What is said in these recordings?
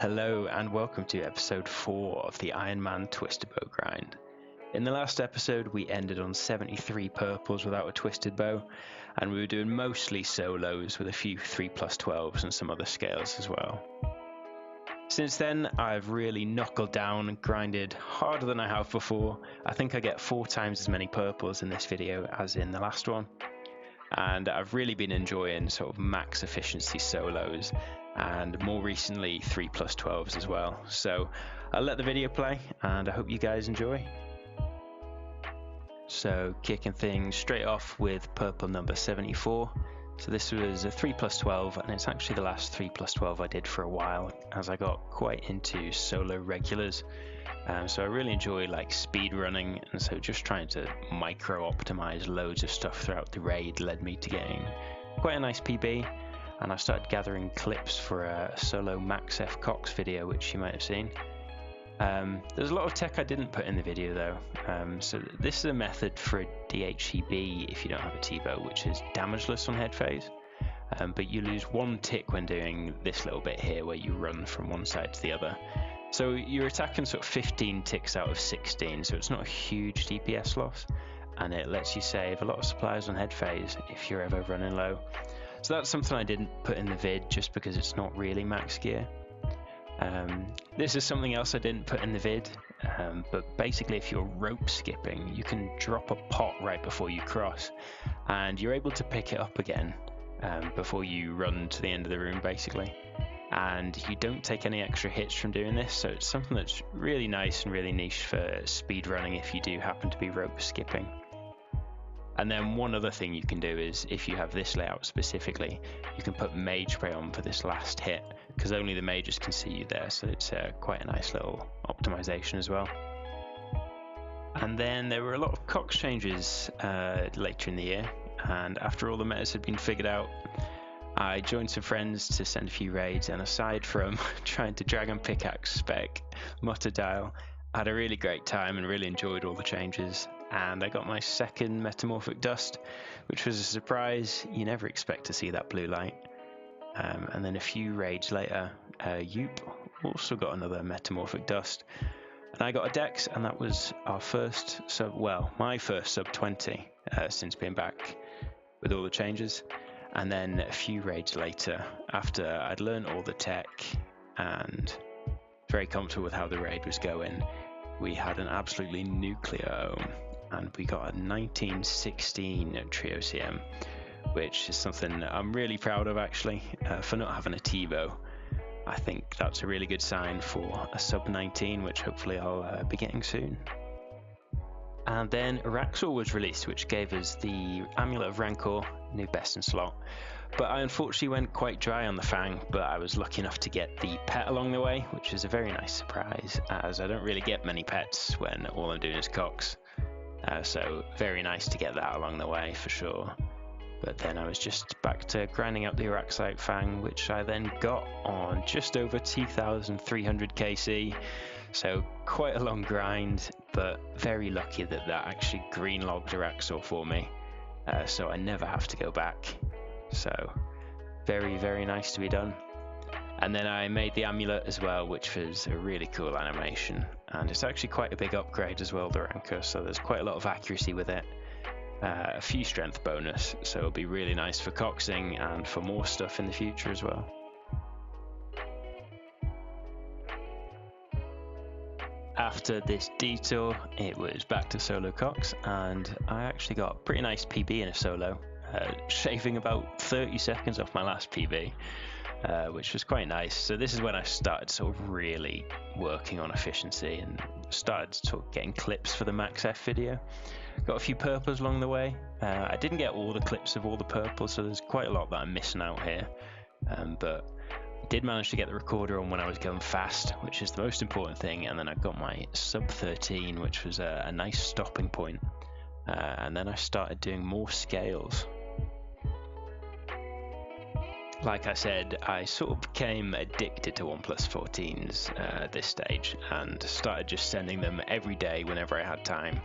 Hello and welcome to episode 4 of the Iron Man Twisted Bow grind. In the last episode we ended on 73 purples without a twisted bow, and we were doing mostly solos with a few 3+12s and some other scales as well. Since then I've really knuckled down and grinded harder than I have before. I think I get 4 times as many purples in this video as in the last one. And I've really been enjoying sort of max efficiency solos and more recently 3+12s as well. So I'll let the video play and I hope you guys enjoy. So kicking things straight off with purple number 74. So this was a 3+12 and it's actually the last 3+12 I did for a while as I got quite into solo regulars. So I really enjoy like speed running, and so just trying to micro optimize loads of stuff throughout the raid led me to getting quite a nice PB, and I started gathering clips for a solo Max F Cox video which you might have seen. There's a lot of tech I didn't put in the video though, so this is a method for a DHEB if you don't have a T-bow, which is damageless on head phase, but you lose 1 tick when doing this little bit here where you run from one side to the other. So you're attacking sort of 15 ticks out of 16, so it's not a huge DPS loss, and it lets you save a lot of supplies on head phase if you're ever running low. So that's something I didn't put in the vid just because it's not really max gear. This is something else I didn't put in the vid, but basically if you're rope skipping, you can drop a pot right before you cross, and you're able to pick it up again before you run to the end of the room basically. And you don't take any extra hits from doing this, so it's something that's really nice and really niche for speed running if you do happen to be rope skipping. And then one other thing you can do is, if you have this layout specifically, you can put mage spray on for this last hit, because only the mages can see you there, so it's quite a nice little optimization as well. And then there were a lot of Cox changes later in the year, and after all the metas had been figured out, I joined some friends to send a few raids, and aside from trying to dragon pickaxe spec Mutter Dial, I had a really great time and really enjoyed all the changes. And I got my second metamorphic dust, which was a surprise. You never expect to see that blue light. And then a few raids later, Yoop also got another metamorphic dust, and I got a dex, and that was our first my first sub 20 since being back with all the changes. And then a few raids later, after I'd learned all the tech and very comfortable with how the raid was going, we had an absolutely nuclear ohm, and we got a 1916 trio CM, which is something I'm really proud of actually, for not having a T-bow. I think that's a really good sign for a sub 19, which hopefully I'll be getting soon. And then Araxxor was released, which gave us the Amulet of Rancor, new best in slot. But I unfortunately went quite dry on the Fang, but I was lucky enough to get the pet along the way, which is a very nice surprise, as I don't really get many pets when all I'm doing is Cox. So very nice to get that along the way for sure. But then I was just back to grinding up the Araxxor Fang, which I then got on just over 2,300 KC. So quite a long grind, but very lucky that actually green logged Araxxor for me, so I never have to go back. So very, very nice to be done. And then I made the amulet as well, which was a really cool animation, and it's actually quite a big upgrade as well, the Rancor, so there's quite a lot of accuracy with it. A few strength bonus, so it'll be really nice for coxing and for more stuff in the future as well. After this detour, it was back to solo Cox, and I actually got a pretty nice PB in a solo, shaving about 30 seconds off my last PB, which was quite nice. So this is when I started sort of really working on efficiency and started sort of getting clips for the Max F video. Got a few purples along the way. I didn't get all the clips of all the purples, so there's quite a lot that I'm missing out here, but did manage to get the recorder on when I was going fast, which is the most important thing. And then I got my sub 13, which was a nice stopping point, and then I started doing more scales. Like I said, I sort of became addicted to 1+14s at this stage, and started just sending them every day whenever I had time.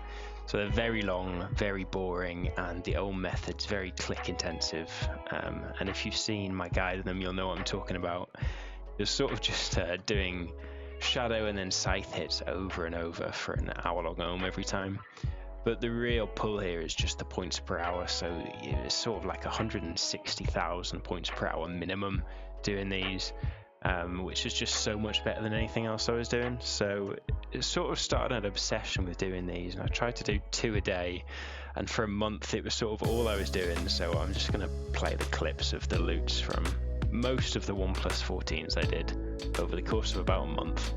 So they're very long, very boring, and the old method's very click intensive. And if you've seen my guide of them, you'll know what I'm talking about. You're sort of just doing shadow and then scythe hits over and over for an hour-long ohm every time. But the real pull here is just the points per hour, so it's sort of like 160,000 points per hour minimum doing these, which is just so much better than anything else I was doing. So it sort of started an obsession with doing these, and I tried to do 2 a day, and for a month it was sort of all I was doing. So I'm just going to play the clips of the loots from most of the 1+14s I did over the course of about a month.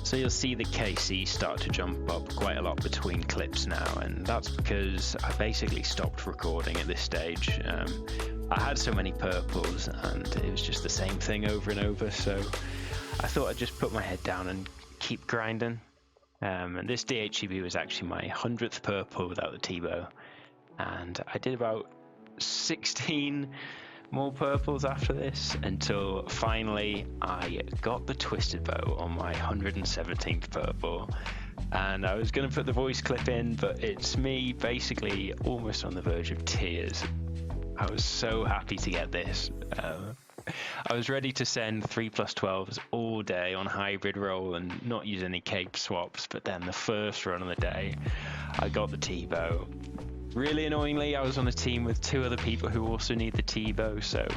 So you'll see the KC start to jump up quite a lot between clips now, and that's because I basically stopped recording at this stage. I had so many purples and it was just the same thing over and over, so I thought I'd just put my head down and keep grinding. And this DHEB was actually my 100th purple without the T-bow, and I did about 16 more purples after this until finally I got the twisted bow on my 117th purple. And I was going to put the voice clip in, but it's me basically almost on the verge of tears. I was so happy to get this. I was ready to send 3+12s all day on hybrid roll and not use any cape swaps, but then the first run of the day I got the T-bow. Really annoyingly, I was on a team with 2 other people who also need the T-bow, so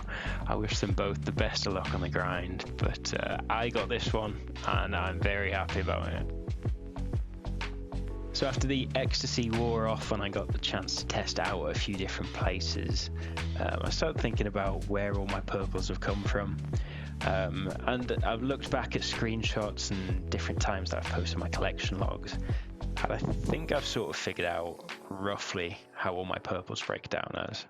I wish them both the best of luck on the grind. But I got this one, and I'm very happy about it. So after the ecstasy wore off and I got the chance to test out a few different places, I started thinking about where all my purples have come from. And I've looked back at screenshots and different times that I've posted my collection logs, and I think I've sort of figured out roughly how all my purples break down as.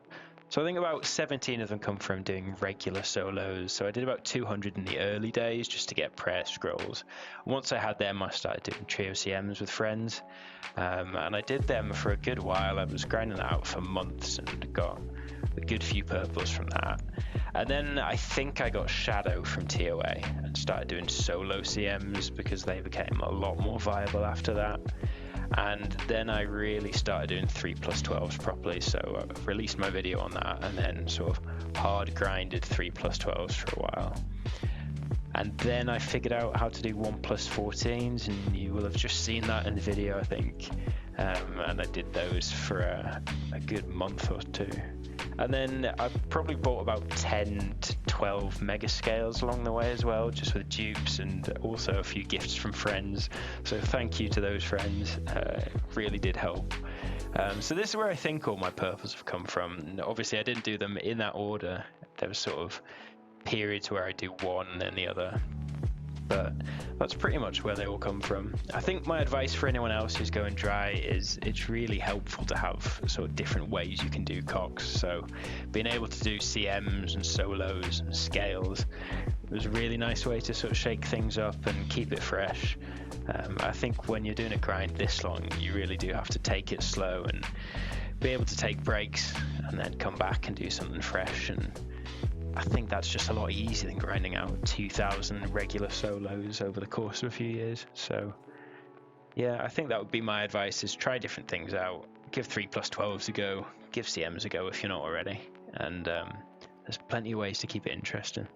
So I think about 17 of them come from doing regular solos. So I did about 200 in the early days just to get prayer scrolls. Once I had them, I started doing trio CMs with friends. And I did them for a good while. I was grinding that out for months and got a good few purples from that. And then I think I got Shadow from TOA and started doing solo CMs because they became a lot more viable after that. And then I really started doing 3+12s properly, so I released my video on that and then sort of hard grinded 3+12s for a while. And then I figured out how to do 1+14s, and you will have just seen that in the video, I think. And I did those for a good month or two. And then I probably bought about 10 to 12 mega scales along the way as well, just with dupes and also a few gifts from friends. So thank you to those friends, it really did help. So this is where I think all my purples have come from. Obviously I didn't do them in that order. There was sort of periods where I do one and then the other. But that's pretty much where they all come from. I think my advice for anyone else who's going dry is it's really helpful to have sort of different ways you can do cox. So being able to do CMs and solos and scales was a really nice way to sort of shake things up and keep it fresh. I think when you're doing a grind this long, you really do have to take it slow and be able to take breaks and then come back and do something fresh. And I think that's just a lot easier than grinding out 2,000 regular solos over the course of a few years. So yeah, I think that would be my advice, is try different things out. Give 3+12s a go, give CMs a go if you're not already. And there's plenty of ways to keep it interesting.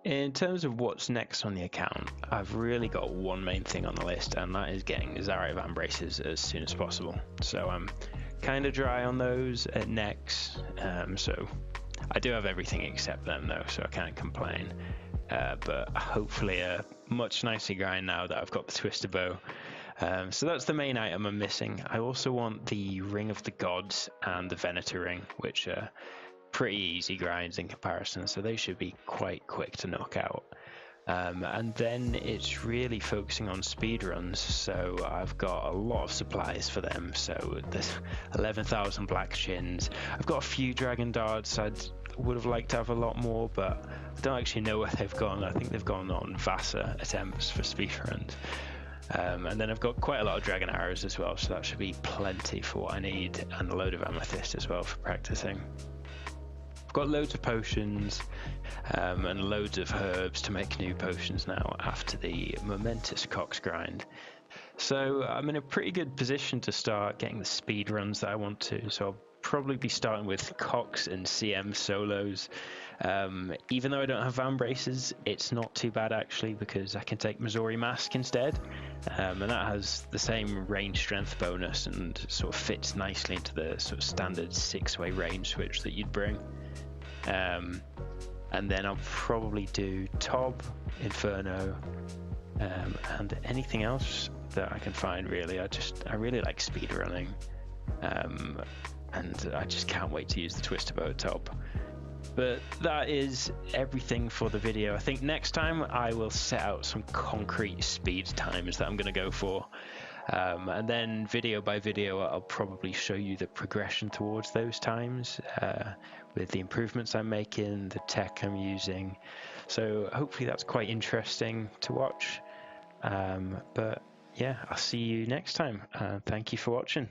In terms of what's next on the account, I've really got one main thing on the list, and that is getting Zarya Van Braces as soon as possible. So I'm kind of dry on those at next, so I do have everything except them though, so I can't complain. But hopefully a much nicer grind now that I've got the Twisted Bow. So that's the main item I'm missing. I also want the Ring of the Gods and the Venator Ring, which are pretty easy grinds in comparison, so they should be quite quick to knock out. And then it's really focusing on speedruns, so I've got a lot of supplies for them. So there's 11,000 black chins. I've got a few dragon darts. I would have liked to have a lot more, but I don't actually know where they've gone. I think they've gone on Vasa attempts for speedruns. And then I've got quite a lot of dragon arrows as well, so that should be plenty for what I need, and a load of amethyst as well for practicing. I've got loads of potions and loads of herbs to make new potions now after the momentous cox grind. So I'm in a pretty good position to start getting the speed runs that I want to. So I'll probably be starting with cox and CM solos. Even though I don't have Van Braces, it's not too bad actually, because I can take Missouri Mask instead. And that has the same range strength bonus and sort of fits nicely into the sort of standard 6-way range switch that you'd bring. And then I'll probably do Tob, Inferno, and anything else that I can find really. I really like speedrunning, and I just can't wait to use the Twisted Bow Tob. But that is everything for the video. I think next time I will set out some concrete speed times that I'm going to go for. And then video by video, I'll probably show you the progression towards those times with the improvements I'm making, the tech I'm using. So hopefully that's quite interesting to watch. But yeah, I'll see you next time. Thank you for watching.